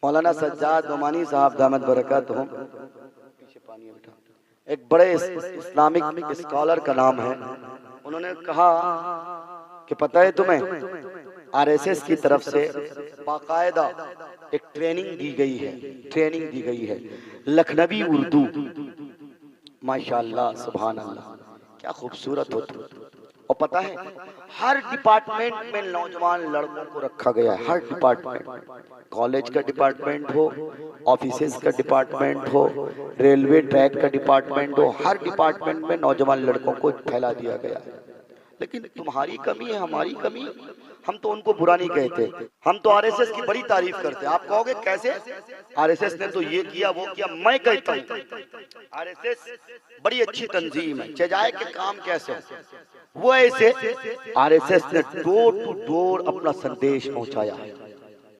मौलाना सज्जाद नोमानी साहब दामद बरकतहुम, पीछे पानी है बेटा, एक बड़े इस्लामिक स्कॉलर का नाम है। उन्होंने कहा कि पता है तुम्हें आरएसएस की तरफ से बाकायदा एक ट्रेनिंग दी गई है लखनवी उर्दू। माशाअल्लाह सुभान अल्लाह, क्या खूबसूरत होता। और पता है हर डिपार्टमेंट में नौजवान लड़कों को रखा गया है, हर डिपार्टमेंट, कॉलेज का डिपार्टमेंट हो, ऑफिसेज का डिपार्टमेंट हो, रेलवे ट्रैक का डिपार्टमेंट हो, हर डिपार्टमेंट में नौजवान लड़कों को फैला दिया गया है। लेकिन तुम्हारी कमी है, हमारी कमी है, हम तो उनको बुरा नहीं कहते, हम तो आरएसएस की बड़ी तारीफ करते हैं। आप कहोगे कैसे, आरएसएस ने तो ये किया वो किया। मैं कहता हूँ आरएसएस बड़ी अच्छी तंजीम है, चाहे के काम कैसे हो वो ऐसे। आरएसएस ने डोर टू डोर अपना संदेश पहुंचाया है।